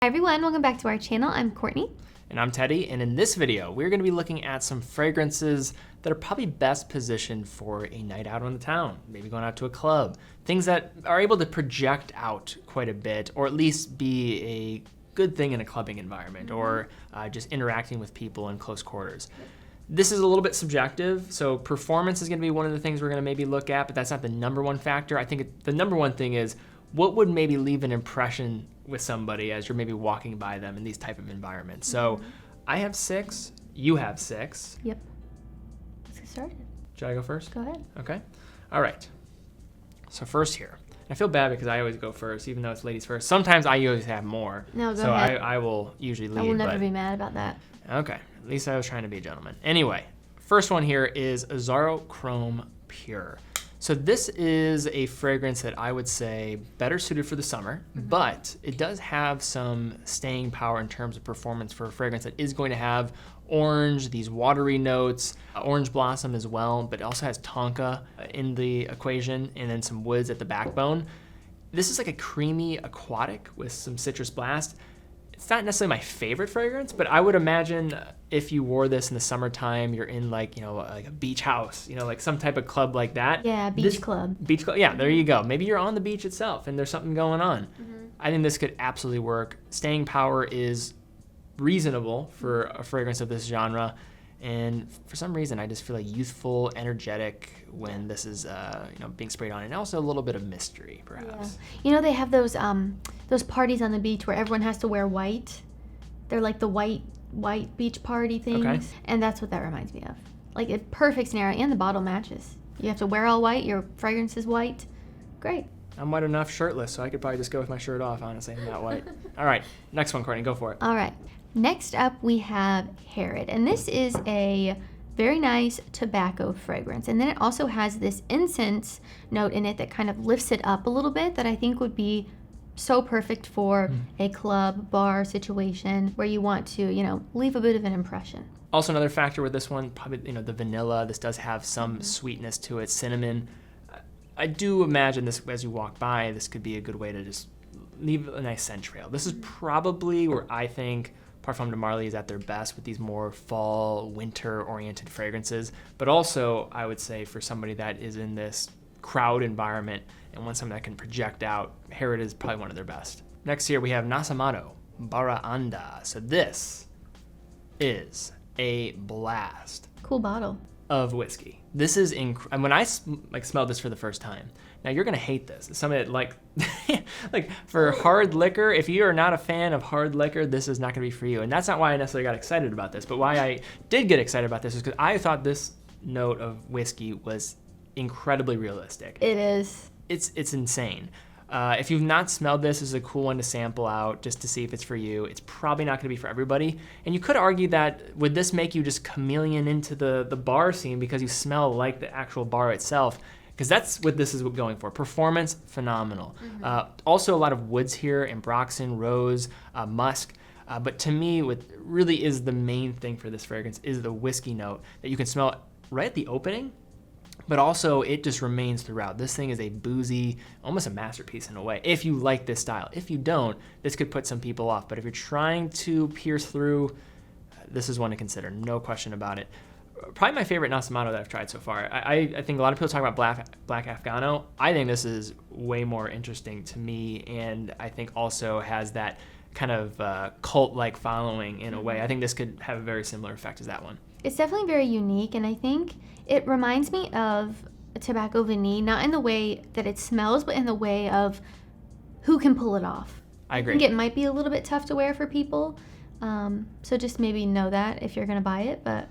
Hi everyone, welcome back to our channel. I'm Courtney. And I'm Teddy, and in this video, we're gonna be looking at some fragrances that are probably best positioned for a night out on the town, maybe going out to a club. Things that are able to project out quite a bit, or at least be a good thing in a clubbing environment, or just interacting with people in close quarters. This is a little bit subjective, so performance is gonna be one of the things we're gonna maybe look at, but that's not the number one factor. I think the number one thing is, what would maybe leave an impression with somebody as you're maybe walking by them in these type of environments. So I have 6, you have 6. Yep. Let's get started. Should I go first? Go ahead. Okay. All right. So first here. I feel bad because I always go first, even though it's ladies first. Sometimes I always have more. No, go so ahead. I will usually lead. I will never be mad about that. Okay. At least I was trying to be a gentleman. Anyway, first one here is Azzaro Chrome Pure. So this is a fragrance that I would say better suited for the summer, but it does have some staying power in terms of performance for a fragrance that is going to have orange, these watery notes, orange blossom as well, but it also has tonka in the equation, and then some woods at the backbone. This is like a creamy aquatic with some citrus blast. It's not necessarily my favorite fragrance, but I would imagine if you wore this in the summertime, you're in like, like a beach house, like some type of club like that. Yeah, beach club. Beach club, yeah, there you go. Maybe you're on the beach itself and there's something going on. I think this could absolutely work. Staying power is reasonable for a fragrance of this genre. And for some reason, I just feel like youthful, energetic when this is, being sprayed on, and also a little bit of mystery, perhaps. Yeah. They have those parties on the beach where everyone has to wear white. They're like the white beach party things, Okay. And that's what that reminds me of. Like a perfect scenario, and the bottle matches. You have to wear all white. Your fragrance is white. Great. I'm white enough shirtless, so I could probably just go with my shirt off, honestly. I'm not white. All right, next one, Courtney, go for it. All right. Next up, we have Herod, and this is a very nice tobacco fragrance. And then it also has this incense note in it that kind of lifts it up a little bit that I think would be so perfect for a club, bar situation where you want to, leave a bit of an impression. Also, another factor with this one, probably, the vanilla. This does have some sweetness to it, cinnamon. I do imagine this, as you walk by, this could be a good way to just leave a nice scent trail. This is probably where I think Parfum de Marly is at their best with these more fall, winter-oriented fragrances. But also, I would say for somebody that is in this crowd environment and wants something that can project out, Herod is probably one of their best. Next here, we have Nasomatto Baraonda. So this is a blast. Cool bottle. Of whiskey. This is when I smelled this for the first time. Now you're gonna hate this. It's something that like for hard liquor, if you are not a fan of hard liquor, this is not gonna be for you. And that's not why I necessarily got excited about this, but why I did get excited about this is because I thought this note of whiskey was incredibly realistic. It is. It's insane. If you've not smelled this, this is a cool one to sample out just to see if it's for you. It's probably not gonna be for everybody. And you could argue that, would this make you just chameleon into the bar scene because you smell like the actual bar itself? Because that's what this is going for. Performance, phenomenal. Also a lot of woods here, ambroxan, rose, musk. But to me, what really is the main thing for this fragrance is the whiskey note that you can smell right at the opening, but also it just remains throughout. This thing is a boozy, almost a masterpiece in a way, if you like this style. If you don't, this could put some people off. But if you're trying to pierce through, this is one to consider, no question about it. Probably my favorite Nasomatto that I've tried so far. I think a lot of people talk about Black Afghano. I think this is way more interesting to me, and I think also has that kind of cult-like following in a way. I think this could have a very similar effect as that one. It's definitely very unique, and I think it reminds me of a Tobacco Vanille, not in the way that it smells, but in the way of who can pull it off. I agree. I think it might be a little bit tough to wear for people, so just maybe know that if you're going to buy it, but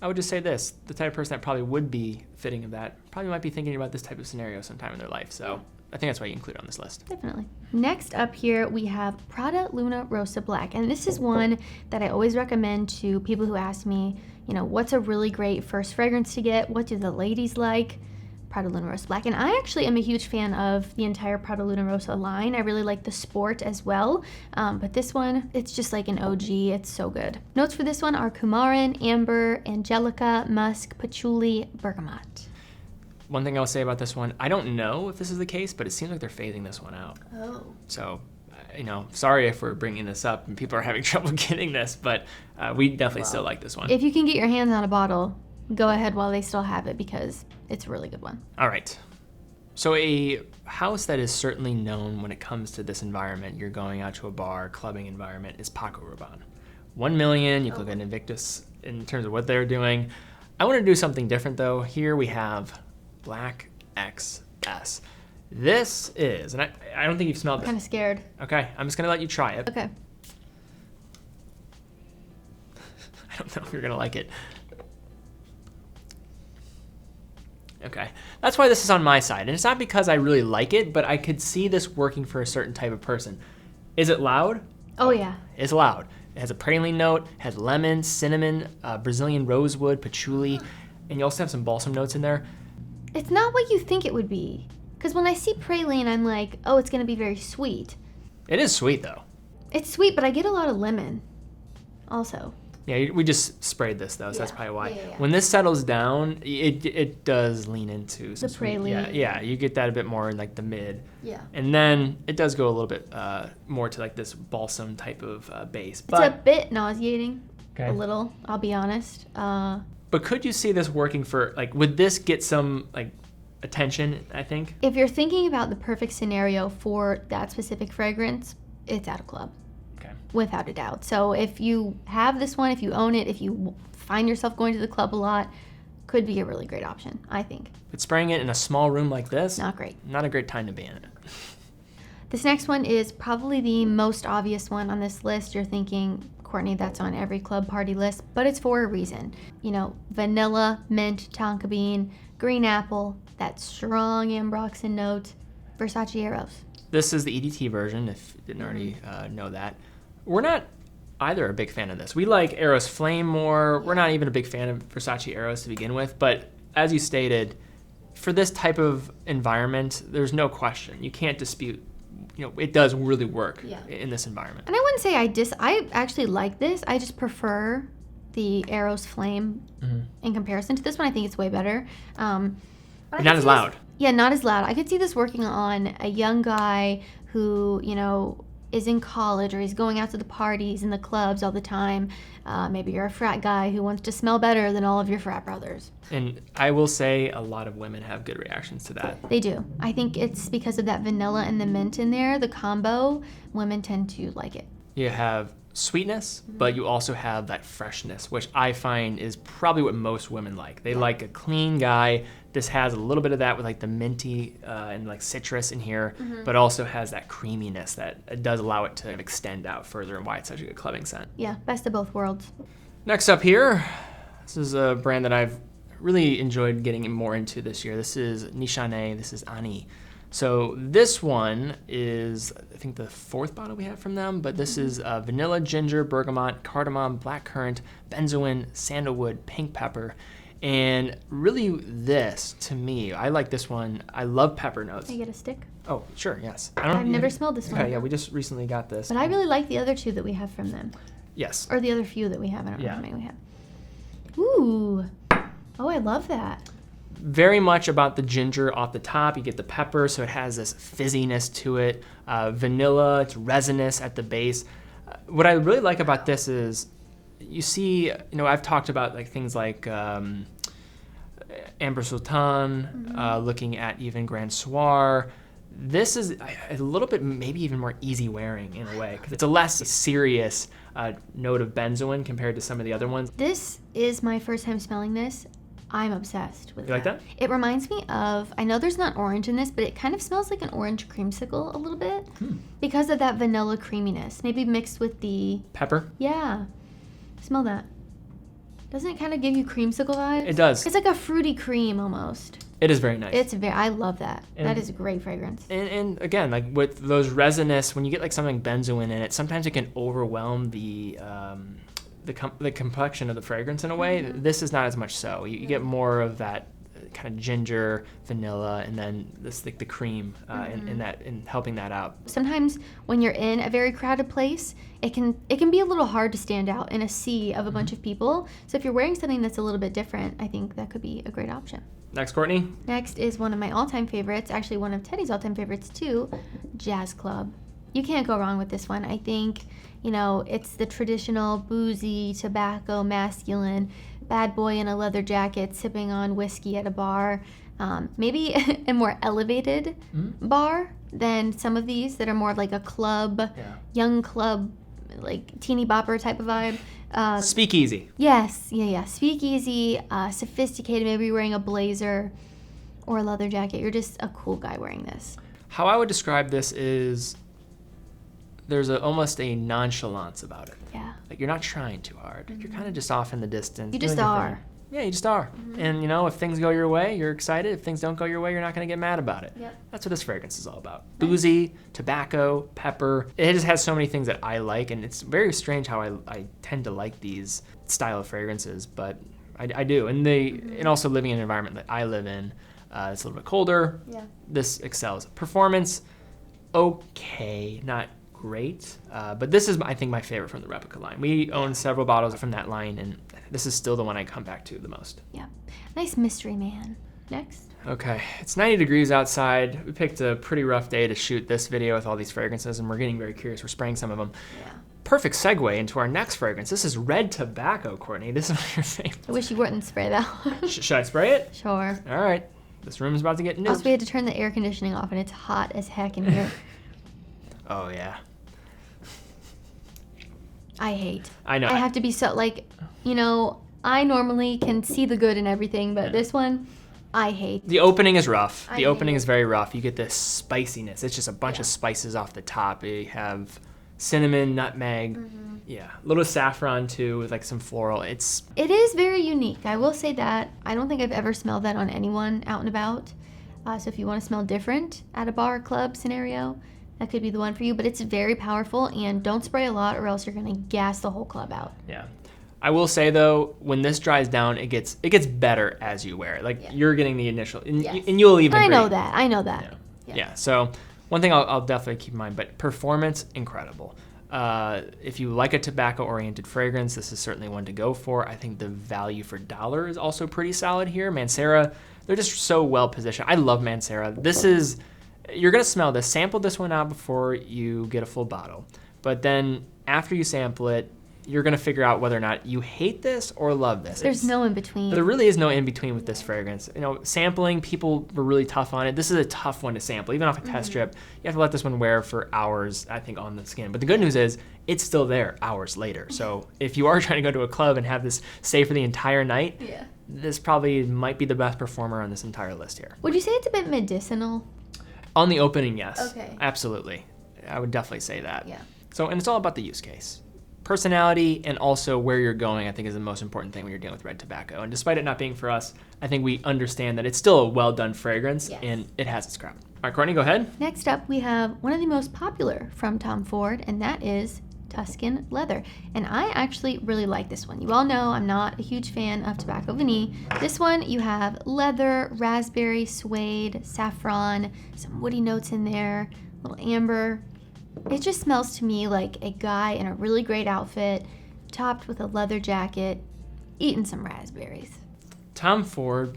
I would just say this, the type of person that probably would be fitting of that probably might be thinking about this type of scenario sometime in their life. So I think that's why you include it on this list. Definitely. Next up here, we have Prada Luna Rossa Black. And this is one that I always recommend to people who ask me, what's a really great first fragrance to get? What do the ladies like? Prada Luna Rossa Black. And I actually am a huge fan of the entire Prada Luna Rossa line. I really like the sport as well. But this one, it's just like an OG. It's so good. Notes for this one are coumarin, amber, angelica, musk, patchouli, bergamot. One thing I'll say about this one, I don't know if this is the case, but it seems like they're phasing this one out. Oh. So sorry if we're bringing this up and people are having trouble getting this, but we definitely still like this one. If you can get your hands on a bottle, go ahead while they still have it because it's a really good one. All right. So a house that is certainly known when it comes to this environment, you're going out to a bar, clubbing environment, is Paco Rabanne. 1 million, you can look at Invictus in terms of what they're doing. I want to do something different though. Here we have Black XS. This is, and I don't think you've smelled I'm this. kind of scared. Okay, I'm just gonna let you try it. Okay. I don't know if you're gonna like it. Okay, that's why this is on my side. And it's not because I really like it, but I could see this working for a certain type of person. Is it loud? Oh yeah. It's loud. It has a praline note, has lemon, cinnamon, Brazilian rosewood, patchouli, and you also have some balsam notes in there. It's not what you think it would be. Because when I see praline, I'm like, oh, it's going to be very sweet. It is sweet though. It's sweet, but I get a lot of lemon also. Yeah, we just sprayed this though, so that's probably why. Yeah. When this settles down, it does lean into some The sweet. praline. Yeah, you get that a bit more in like the mid. Yeah. And then it does go a little bit more to like this balsam type of base. It's a bit nauseating, Okay. a little, I'll be honest. But could you see this working for, like, would this get some like attention, I think? If you're thinking about the perfect scenario for that specific fragrance, it's at a club. Okay. Without a doubt. So if you have this one, if you own it, if you find yourself going to the club a lot, could be a really great option, I think. But spraying it in a small room like this, Not great. not a great time to be in it. This next one is probably the most obvious one on this list. You're thinking, Courtney, that's on every club party list, but it's for a reason. Vanilla, mint, tonka bean, green apple, that strong ambroxan note, Versace Eros. This is the EDT version, if you didn't already know that. We're not either a big fan of this. We like Eros Flame more. We're not even a big fan of Versace Eros to begin with, but as you stated, for this type of environment, there's no question. You can't dispute, it does really work in this environment. And I wouldn't say I actually like this. I just prefer the Eros Flame in comparison to this one. I think it's way better. But Not as loud. Yeah, not as loud. I could see this working on a young guy who, is in college or he's going out to the parties and the clubs all the time. Maybe you're a frat guy who wants to smell better than all of your frat brothers. And I will say a lot of women have good reactions to that. They do. I think it's because of that vanilla and the mint in there, the combo. Women tend to like it. You have sweetness, but you also have that freshness, which I find is probably what most women like. They like a clean guy. This has a little bit of that with like the minty and like citrus in here, but also has that creaminess that does allow it to extend out further and why it's such a good clubbing scent. Yeah, best of both worlds. Next up here, this is a brand that I've really enjoyed getting more into this year. This is Nishane, this is Ani. So this one is, I think, the fourth bottle we have from them, but this is vanilla, ginger, bergamot, cardamom, blackcurrant, benzoin, sandalwood, pink pepper. And really this, to me, I like this one. I love pepper notes. Can I get a stick? Oh, sure, yes. I've never smelled this one. Okay, yeah, we just recently got this. But I really like the other two that we have from them. Yes. Or the other few that we have. I don't know how many we have. Ooh. Oh, I love that. Very much about the ginger off the top. You get the pepper, so it has this fizziness to it. Vanilla, it's resinous at the base. What I really like about this is, you see, I've talked about like things like Amber Sultan, looking at even Grand Soir. This is a little bit maybe even more easy wearing in a way, because it's a less serious note of benzoin compared to some of the other ones. This is my first time smelling this. I'm obsessed with it. You like that? It reminds me of, I know there's not orange in this, but it kind of smells like an orange creamsicle a little bit because of that vanilla creaminess, maybe mixed with the Pepper? Yeah. Smell that. Doesn't it kind of give you creamsicle vibes? It does. It's like a fruity cream almost. It is very nice. I love that. And that is a great fragrance. And again, like with those resinous, when you get like something benzoin in it, sometimes it can overwhelm the complexion of the fragrance in a way. This is not as much so. You get more of that kind of ginger, vanilla, and then this like the cream in helping that out. Sometimes when you're in a very crowded place, it can be a little hard to stand out in a sea of a bunch of people. So if you're wearing something that's a little bit different, I think that could be a great option. Next, Courtney. Next is one of my all-time favorites, actually one of Teddy's all-time favorites too, Jazz Club. You can't go wrong with this one. I think, it's the traditional boozy, tobacco, masculine, bad boy in a leather jacket sipping on whiskey at a bar. Maybe a more elevated bar than some of these that are more of like a club, young club, like teeny bopper type of vibe. Speakeasy. Yes, yeah. Speakeasy, sophisticated, maybe you're wearing a blazer or a leather jacket. You're just a cool guy wearing this. How I would describe this is there's almost a nonchalance about it. Yeah. Like you're not trying too hard. You're kind of just off in the distance. You just are. Yeah, you just are. And if things go your way, you're excited. If things don't go your way, you're not going to get mad about it. Yep. That's what this fragrance is all about. Boozy, tobacco, pepper. It just has so many things that I like, and it's very strange how I tend to like these style of fragrances, but I do. And and also living in an environment that I live in, it's a little bit colder. Yeah. This excels. Performance, okay, not great. But this is, I think, my favorite from the replica line. We own several bottles from that line, and this is still the one I come back to the most. Yeah. Nice mystery man. Next. Okay, it's 90 degrees outside. We picked a pretty rough day to shoot this video with all these fragrances, and we're getting very curious. We're spraying some of them. Yeah. Perfect segue into our next fragrance. This is Red Tobacco, Courtney. This is one of your favorites. I wish you wouldn't spray that one. Should I spray it? Sure. All right. This room is about to get nuked. Also, we had to turn the air conditioning off, and it's hot as heck in here. Oh, yeah. I hate. I know. I have to be so, I normally can see the good in everything, but this one, I hate. The opening is rough. I The opening hate is very rough. You get this spiciness. It's just a bunch of spices off the top. You have cinnamon, nutmeg, a little saffron too, with like some floral. It is very unique. I will say that. I don't think I've ever smelled that on anyone out and about. So if you want to smell different at a bar or club scenario, that could be the one for you. But it's very powerful, and don't spray a lot or else you're going to gas the whole club out. Yeah. I will say though, when this dries down, it gets better as you wear it. Like you're getting the initial, and you'll even. I know that. Yeah. So one thing I'll definitely keep in mind, but performance, incredible. If you like a tobacco-oriented fragrance, this is certainly one to go for. I think the value for dollar is also pretty solid here. Mancera, they're just so well positioned. I love Mancera. You're gonna smell this. Sample this one out before you get a full bottle. But then after you sample it, you're gonna figure out whether or not you hate this or love this. There's no in between. There really is no in between with this fragrance. Sampling, people were really tough on it. This is a tough one to sample, even off a test strip. You have to let this one wear for hours, I think, on the skin. But the good news is, it's still there hours later. So if you are trying to go to a club and have this stay for the entire night, this probably might be the best performer on this entire list here. Would you say it's a bit medicinal? On the opening, yes. Okay. Absolutely. I would definitely say that. Yeah. So, and it's all about the use case. Personality and also where you're going, I think, is the most important thing when you're dealing with red tobacco. And despite it not being for us, I think we understand that it's still a well-done fragrance, and it has its crowd. All right, Courtney, go ahead. Next up, we have one of the most popular from Tom Ford, and that is Tuscan leather. And I actually really like this one. You all know I'm not a huge fan of Tobacco Vanille. This one, you have leather, raspberry, suede, saffron, some woody notes in there, a little amber. It just smells to me like a guy in a really great outfit, topped with a leather jacket, eating some raspberries. Tom Ford,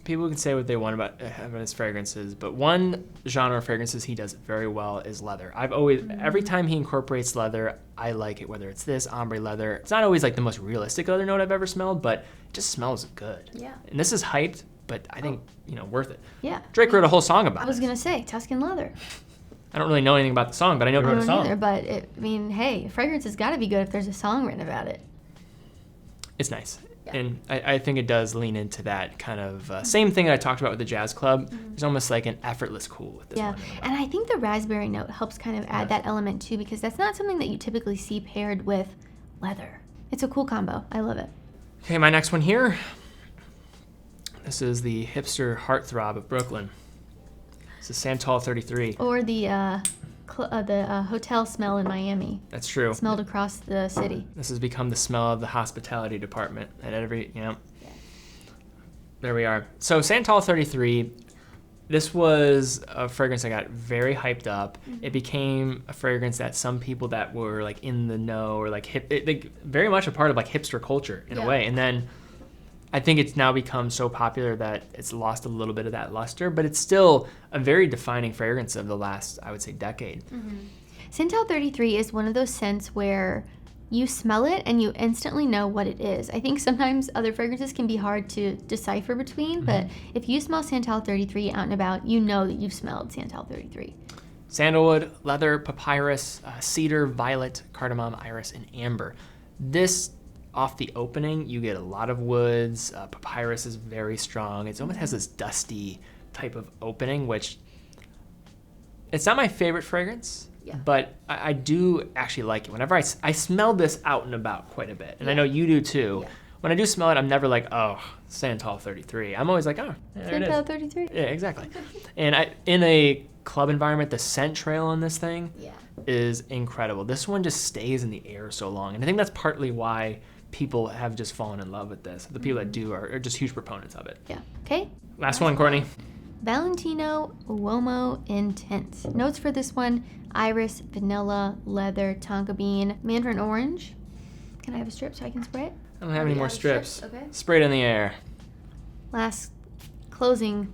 people can say what they want about his fragrances, but one genre of fragrances he does very well is leather. I've always, every time he incorporates leather, I like it, whether it's this ombre leather. It's not always like the most realistic leather note I've ever smelled, but it just smells good. Yeah. And this is hyped, but I think, worth it. Yeah. Drake wrote a whole song about it. I was going to say, Tuscan leather. I don't really know anything about the song, but I know he wrote a song. Either, but hey, fragrance has got to be good if there's a song written about it. It's nice. Yeah. And I think it does lean into that kind of same thing that I talked about with the Jazz Club. There's almost like an effortless cool with this one. Yeah, and I think the raspberry note helps kind of add that element too, because that's not something that you typically see paired with leather. It's a cool combo. I love it. Okay, my next one here. This is the hipster heartthrob of Brooklyn. This is Santal 33. Or the hotel smell in Miami. That's true. Smelled across the city. This has become the smell of the hospitality department at every, There we are. So Santal 33, this was a fragrance that got very hyped up. It became a fragrance that some people that were like in the know or like hip, very much a part of like hipster culture in a way. And then I think it's now become so popular that it's lost a little bit of that luster, but it's still a very defining fragrance of the last, I would say, decade. Santal 33 is one of those scents where you smell it and you instantly know what it is. I think sometimes other fragrances can be hard to decipher between, but if you smell Santal 33 out and about, you know that you've smelled Santal 33. Sandalwood, leather, papyrus, cedar, violet, cardamom, iris, and amber. This, off the opening, you get a lot of woods. Papyrus is very strong. It almost has this dusty type of opening, which it's not my favorite fragrance, but I do actually like it. Whenever I smell this out and about quite a bit, and I know you do too. When I do smell it, I'm never like, oh, Santal 33. I'm always like, oh, there it is. Santal 33. Yeah, exactly. And in a club environment, the scent trail on this thing is incredible. This one just stays in the air so long. And I think that's partly why people have just fallen in love with this. The people that do are just huge proponents of it. Yeah. Okay. Last one, Courtney. Valentino Uomo Intense. Notes for this one: iris, vanilla, leather, tonka bean, mandarin orange. Can I have a strip so I can spray it? I don't have any more strips. Okay. Spray it in the air. Last closing.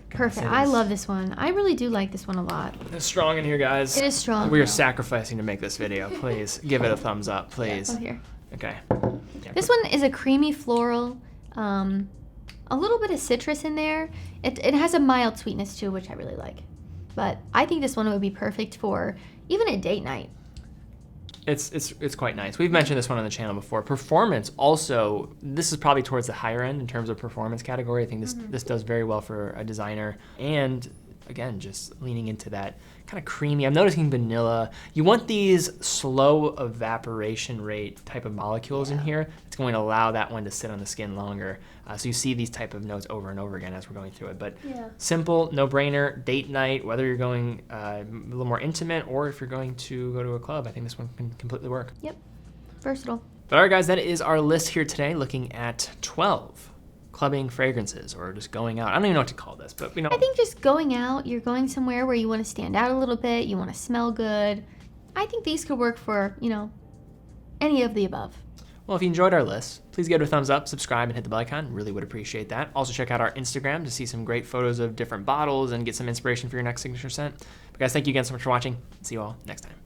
Perfect. It I is. love this one. I really do like this one a lot. It's strong in here, guys. It is strong. We are sacrificing to make this video. Please give it a thumbs up, please. Oh, here. Okay. This one is a creamy floral, a little bit of citrus in there. It has a mild sweetness too, which I really like. But I think this one would be perfect for even a date night. It's quite nice. We've mentioned this one on the channel before. Performance also, this is probably towards the higher end in terms of performance category. I think this does very well for a designer. And again, just leaning into that kind of creamy. I'm noticing vanilla. You want these slow evaporation rate type of molecules in here. It's going to allow that one to sit on the skin longer. So you see these type of notes over and over again as we're going through it. But simple, no-brainer, date night, whether you're going a little more intimate or if you're going to go to a club, I think this one can completely work. Yep. Versatile. But all right, guys, that is our list here today, looking at 12 clubbing fragrances, or just going out. I don't even know what to call this, but I think just going out, you're going somewhere where you want to stand out a little bit, you want to smell good. I think these could work for, any of the above. Well, if you enjoyed our list, please give it a thumbs up, subscribe, and hit the bell icon. Really would appreciate that. Also, check out our Instagram to see some great photos of different bottles and get some inspiration for your next signature scent. But guys, thank you again so much for watching. See you all next time.